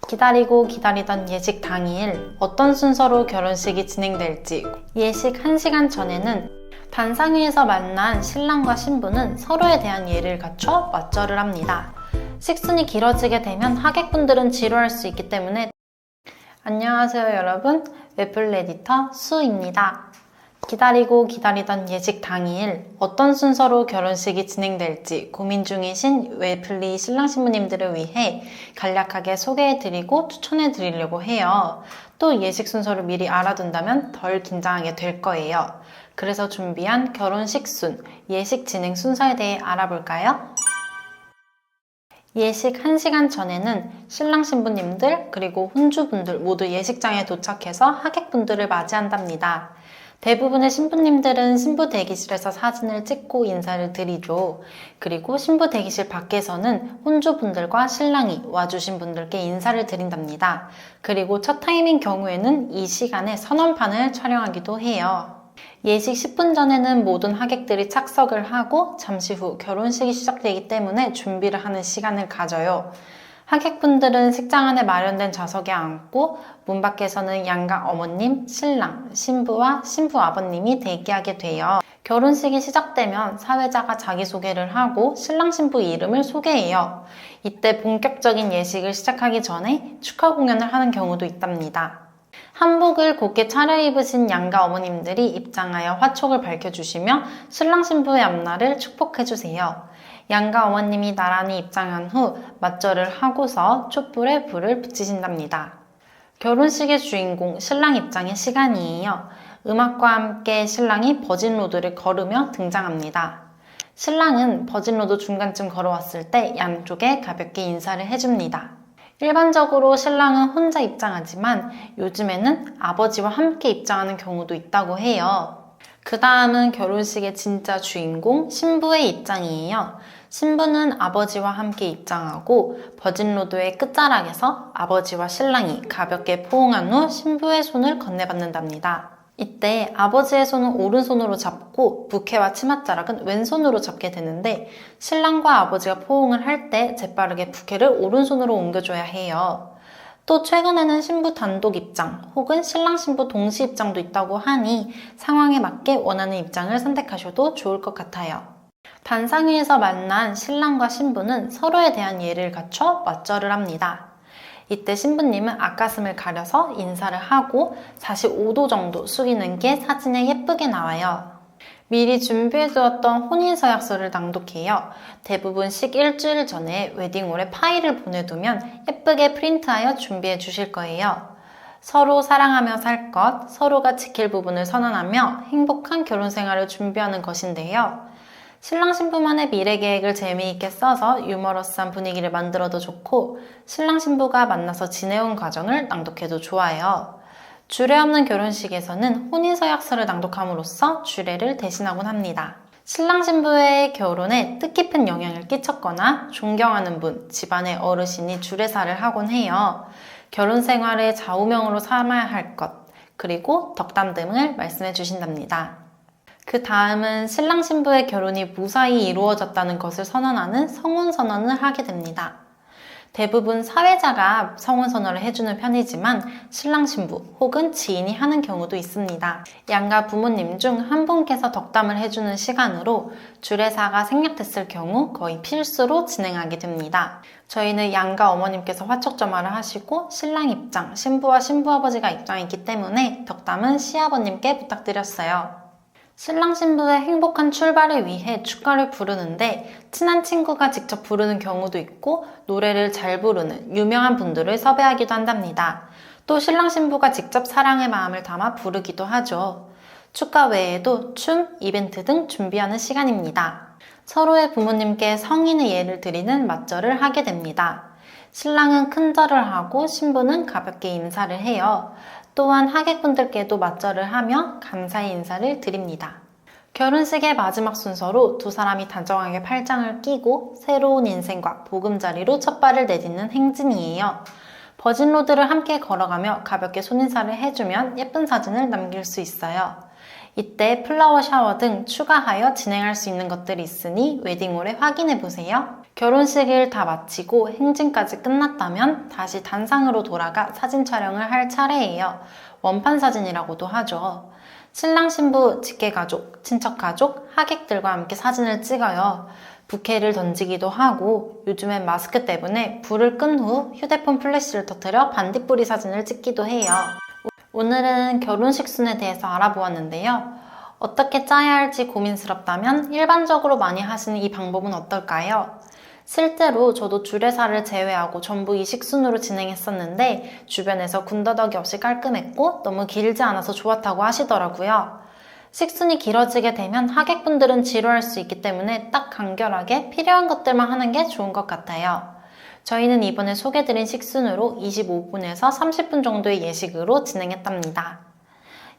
기다리고 기다리던 예식 당일 어떤 순서로 결혼식이 진행될지 예식 1시간 전에는 단상 위에서 만난 신랑과 신부는 서로에 대한 예를 갖춰 맞절을 합니다. 식순이 길어지게 되면 하객분들은 지루할 수 있기 때문에 안녕하세요 여러분, 웹플 에디터 수입니다. 기다리고 기다리던 예식 당일 어떤 순서로 결혼식이 진행될지 고민 중이신 웹플리 신랑 신부님들을 위해 간략하게 소개해드리고 추천해드리려고 해요. 또 예식 순서를 미리 알아둔다면 덜 긴장하게 될 거예요. 그래서 준비한 결혼식 순, 예식 진행 순서에 대해 알아볼까요? 예식 1시간 전에는 신랑 신부님들 그리고 혼주분들 모두 예식장에 도착해서 하객분들을 맞이한답니다. 대부분의 신부님들은 신부 대기실에서 사진을 찍고 인사를 드리죠. 그리고 신부 대기실 밖에서는 혼주분들과 신랑이 와주신 분들께 인사를 드린답니다. 그리고 첫 타임인 경우에는 이 시간에 선언판을 촬영하기도 해요. 예식 10분 전에는 모든 하객들이 착석을 하고 잠시 후 결혼식이 시작되기 때문에 준비를 하는 시간을 가져요. 하객분들은 식장 안에 마련된 좌석에 앉고 문 밖에서는 양가 어머님, 신랑, 신부와 신부 아버님이 대기하게 돼요. 결혼식이 시작되면 사회자가 자기소개를 하고 신랑 신부 이름을 소개해요. 이때 본격적인 예식을 시작하기 전에 축하 공연을 하는 경우도 있답니다. 한복을 곱게 차려입으신 양가 어머님들이 입장하여 화촉을 밝혀주시며 신랑 신부의 앞날을 축복해주세요. 양가 어머님이 나란히 입장한 후 맞절을 하고서 촛불에 불을 붙이신답니다. 결혼식의 주인공 신랑 입장의 시간이에요. 음악과 함께 신랑이 버진로드를 걸으며 등장합니다. 신랑은 버진로드 중간쯤 걸어왔을 때 양쪽에 가볍게 인사를 해줍니다. 일반적으로 신랑은 혼자 입장하지만 요즘에는 아버지와 함께 입장하는 경우도 있다고 해요. 그 다음은 결혼식의 진짜 주인공 신부의 입장이에요. 신부는 아버지와 함께 입장하고 버진로드의 끝자락에서 아버지와 신랑이 가볍게 포옹한 후 신부의 손을 건네받는답니다. 이때 아버지의 손은 오른손으로 잡고 부케와 치맛자락은 왼손으로 잡게 되는데 신랑과 아버지가 포옹을 할 때 재빠르게 부케를 오른손으로 옮겨줘야 해요. 또 최근에는 신부 단독 입장 혹은 신랑 신부 동시 입장도 있다고 하니 상황에 맞게 원하는 입장을 선택하셔도 좋을 것 같아요. 단상 위에서 만난 신랑과 신부는 서로에 대한 예를 갖춰 맞절을 합니다. 이때 신부님은 앞가슴을 가려서 인사를 하고 45도 정도 숙이는 게 사진에 예쁘게 나와요. 미리 준비해두었던 혼인서약서를 낭독해요. 대부분 식 일주일 전에 웨딩홀에 파일을 보내두면 예쁘게 프린트하여 준비해 주실 거예요. 서로 사랑하며 살 것, 서로가 지킬 부분을 선언하며 행복한 결혼 생활을 준비하는 것인데요. 신랑 신부만의 미래 계획을 재미있게 써서 유머러스한 분위기를 만들어도 좋고 신랑 신부가 만나서 지내온 과정을 낭독해도 좋아요. 주례 없는 결혼식에서는 혼인서약서를 낭독함으로써 주례를 대신하곤 합니다. 신랑 신부의 결혼에 뜻깊은 영향을 끼쳤거나 존경하는 분, 집안의 어르신이 주례사를 하곤 해요. 결혼 생활의 좌우명으로 삼아야 할 것, 그리고 덕담 등을 말씀해 주신답니다. 그 다음은 신랑 신부의 결혼이 무사히 이루어졌다는 것을 선언하는 성혼선언을 하게 됩니다. 대부분 사회자가 성혼선언을 해주는 편이지만 신랑 신부 혹은 지인이 하는 경우도 있습니다. 양가 부모님 중 한 분께서 덕담을 해주는 시간으로 주례사가 생략됐을 경우 거의 필수로 진행하게 됩니다. 저희는 양가 어머님께서 화촉점화를 하시고 신랑 입장, 신부와 신부아버지가 입장했기 때문에 덕담은 시아버님께 부탁드렸어요. 신랑 신부의 행복한 출발을 위해 축가를 부르는데 친한 친구가 직접 부르는 경우도 있고 노래를 잘 부르는 유명한 분들을 섭외하기도 한답니다. 또 신랑 신부가 직접 사랑의 마음을 담아 부르기도 하죠. 축가 외에도 춤, 이벤트 등 준비하는 시간입니다. 서로의 부모님께 성인의 예를 드리는 맞절을 하게 됩니다. 신랑은 큰절을 하고 신부는 가볍게 인사를 해요. 또한 하객분들께도 맞절을 하며 감사의 인사를 드립니다. 결혼식의 마지막 순서로 두 사람이 다정하게 팔짱을 끼고 새로운 인생과 보금자리로 첫 발을 내딛는 행진이에요. 버진로드를 함께 걸어가며 가볍게 손인사를 해주면 예쁜 사진을 남길 수 있어요. 이때 플라워 샤워 등 추가하여 진행할 수 있는 것들이 있으니 웨딩홀에 확인해보세요. 결혼식을 다 마치고 행진까지 끝났다면 다시 단상으로 돌아가 사진 촬영을 할 차례예요. 원판 사진이라고도 하죠. 신랑 신부, 직계가족, 친척가족, 하객들과 함께 사진을 찍어요. 부케를 던지기도 하고 요즘엔 마스크 때문에 불을 끈 후 휴대폰 플래시를 터뜨려 반딧불이 사진을 찍기도 해요. 오늘은 결혼식 순에 대해서 알아보았는데요. 어떻게 짜야 할지 고민스럽다면 일반적으로 많이 하시는 이 방법은 어떨까요? 실제로 저도 주례사를 제외하고 전부 이 식순으로 진행했었는데 주변에서 군더더기 없이 깔끔했고 너무 길지 않아서 좋았다고 하시더라고요. 식순이 길어지게 되면 하객분들은 지루할 수 있기 때문에 딱 간결하게 필요한 것들만 하는 게 좋은 것 같아요. 저희는 이번에 소개드린 식순으로 25분에서 30분 정도의 예식으로 진행했답니다.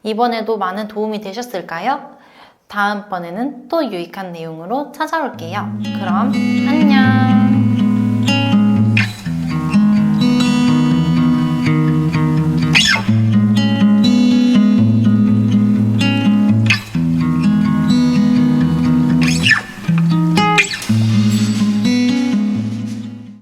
이번에도 많은 도움이 되셨을까요? 다음번에는 또 유익한 내용으로 찾아올게요. 그럼 안녕!